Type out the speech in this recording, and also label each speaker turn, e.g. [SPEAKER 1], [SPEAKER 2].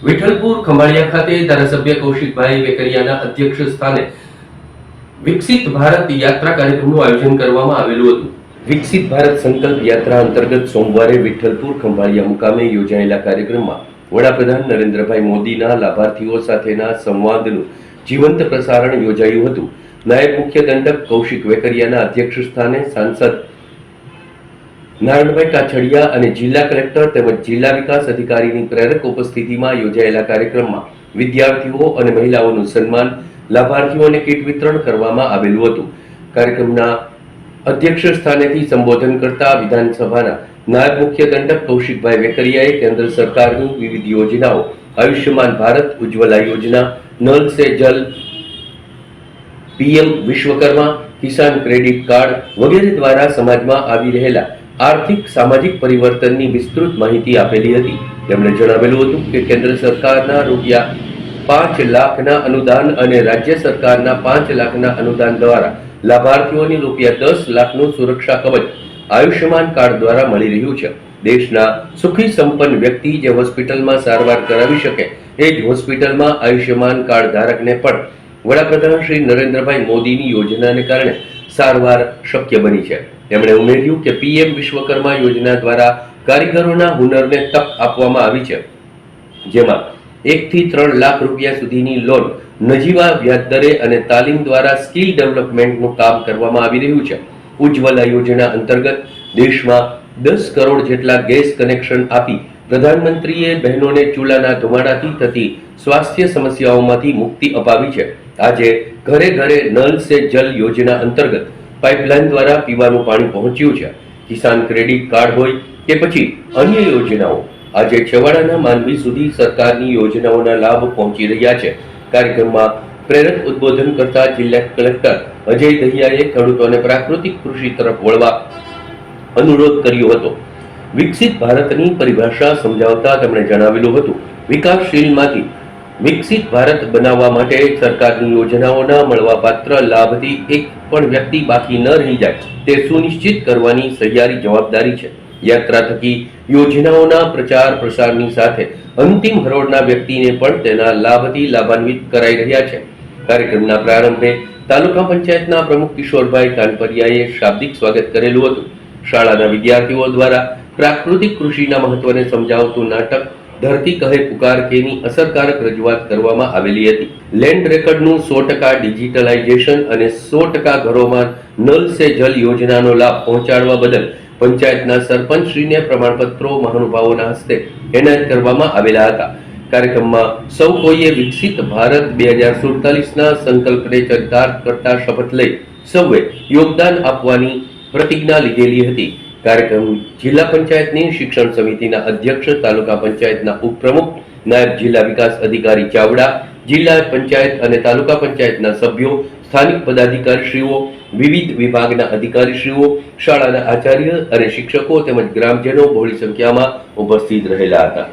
[SPEAKER 1] વિઠ્ઠલપુર ખંભાળિયા ખાતે ધારાસભ્ય કૌશિકભાઈ વેકરિયાના અધ્યક્ષ સ્થાને વિકસિત ભારત યાત્રા કાર્યક્રમનું આયોજન કરવામાં આવેલું હતું। વિકસિત ભારત સંકલ્પ યાત્રા અંતર્ગત સોમવારે વિઠ્ઠલપુર ખંભાળિયા મુકામે યોજાયેલા કાર્યક્રમમાં વડાપ્રધાન નરેન્દ્રભાઈ મોદીના લાભાર્થીઓ સાથેના સંવાદનું જીવંત પ્રસારણ યોજાયું હતું। નાયબ મુખ્ય દંડક કૌશિક વેકરિયાના અધ્યક્ષ સ્થાને સાંસદ નારણભાઈ કાછડિયા અને જિલ્લા કલેક્ટર તેમજ જિલ્લા વિકાસ અધિકારીની પ્રેરક ઉપસ્થિતિમાં યોજાયેલા કાર્યક્રમમાં વિદ્યાર્થીઓ અને મહિલાઓનું સન્માન, લાભાર્થીઓને કીટ વિતરણ કરવામાં આવેલું હતું। કાર્યક્રમના અધ્યક્ષ સ્થાનેથી સંબોધન કરતા વિધાનસભાના નાયબ મુખ્ય દંડક કૌશિકભાઈ વેકરિયાએ કેન્દ્ર સરકારની વિવિધ યોજનાઓ, આયુષ્યમાન ભારત, ઉજ્જવલા યોજના, નલ સે જલ, પીએમ વિશ્વકર્મા, કિસાન ક્રેડિટ કાર્ડ વગેરે દ્વારા સમાજમાં આવી રહેલા આર્થિક સામાજિક પરિવર્તનની વિસ્તૃત માહિતી આપેલી હતી। તેમણે જણાવેલું હતું કે કેન્દ્ર સરકારના ₹5 લાખના અનુદાન અને રાજ્ય સરકારના 5 લાખના અનુદાન દ્વારા લાભાર્થીઓને ₹10 લાખનું સુરક્ષા કવચ આયુષ્યમાન કાર્ડ દ્વારા મળી રહ્યું છે। દેશના સુખી સંપન્ન વ્યક્તિ જે હોસ્પિટલમાં સારવાર કરાવી શકે એ જ હોસ્પિટલમાં આયુષ્યમાન કાર્ડ ધારકને પણ વડાપ્રધાન શ્રી નરેન્દ્રભાઈ મોદીની યોજનાને કારણે સારવાર શક્ય બની છે। તેમણે ઉમેર્યું કે પીએમ વિશ્વકર્મા યોજના દ્વારા કારીગરોના હુનરને તક આપવામાં આવી છે, જેમાં 1 થી 3 લાખ રૂપિયા સુધીની લોન નજીવા વ્યાજ દરે અને તાલીમ દ્વારા સ્કિલ ડેવલપમેન્ટનું કામ કરવામાં આવી રહ્યું છે। ઉજ્જવલા યોજના અંતર્ગત દેશમાં 10 કરોડ જેટલા ગેસ કનેક્શન આપી પ્રધાનમંત્રીએ બહેનોને ચૂલાના ધુમાડાથી થતી સ્વાસ્થ્ય સમસ્યાઓમાંથી મુક્તિ અપાવી છે। આજે ઘરે ઘરે નલ સે જલ યોજના અંતર્ગત પાઇપલાઇન દ્વારા પીવાનું પાણી પહોંચ્યું છે। કિસાન ક્રેડિટ કાર્ડ હોય કે પછી અન્ય યોજનાઓ, આજે છેવાડાના માનવી સુધી સરકારની યોજનાઓના લાભ પહોંચી રહ્યા છે। કાર્યક્રમમાં પ્રેરક ઉદ્બોધન કરતા જિલ્લા કલેક્ટર અજય દહિયાએ ખેડૂતોને પ્રાકૃતિક કૃષિ તરફ વળવા અનુરોધ કર્યો હતો। વિકસિત ભારતની પરિભાષા સમજાવતા તેમણે જણાવેલું હતું, વિકાસશીલમાંથી વિકસિત ભારત બનાવવા માટે સરકારની યોજનાઓના મળવાપાત્ર લાભથી એક પણ વ્યક્તિ બાકી ન રહી જાય તે સુનિશ્ચિત કરવાની સહિયારી જવાબદારી છે। યાત્રા થકી યોજનાઓના પ્રચાર પ્રસારની સાથે અંતિમ હરોળના વ્યક્તિને પણ તેના લાભથી લાભાન્વિત કરાઈ રહ્યા છે। કાર્યક્રમના પ્રારંભે તાલુકા પંચાયતના પ્રમુખ કિશોરભાઈ કાનપરિયાએ શાબ્દિક સ્વાગત કરેલું હતું। શાળાના વિદ્યાર્થીઓ દ્વારા પ્રાકૃતિક કૃષિના મહત્વને સમજાવતું નાટક ધરતી કહે પુકાર કેની અસરકારક રજૂઆત કરવામાં આવેલી હતી। લેન્ડ રેકર્ડનું 100% ડિજિટલાઇઝેશન અને 100% ઘરોમાં નલ સે જલ યોજનાનો લાભ પહોંચાડવા બદલ પંચાયતના સરપંચશ્રીને પ્રમાણપત્રો મહાનુભાવોના હસ્તે એનાયત કરવામાં આવેલા હતા। કાર્યક્રમમાં સૌ કોઈએ વિકસિત ભારત 2047ના સંકલ્પને ચરિતાર્થ કરતા શપથ લઈ સૌએ યોગદાન આપવાની પ્રતિજ્ઞા લીધેલી હતી। કાર્યક્રમ જિલ્લા પંચાયતની શિક્ષણ સમિતિના અધ્યક્ષ, તાલુકા પંચાયતના ઉપપ્રમુખ, નાયબ જિલ્લા વિકાસ અધિકારી ચાવડા, જિલ્લા પંચાયત અને તાલુકા પંચાયતના સભ્યો, સ્થાનિક પદાધિકારીશ્રીઓ, વિવિધ વિભાગના અધિકારીશ્રીઓ, શાળાના આચાર્ય અને શિક્ષકો તેમજ ગ્રામજનો બહોળી સંખ્યામાં ઉપસ્થિત રહેલા હતા।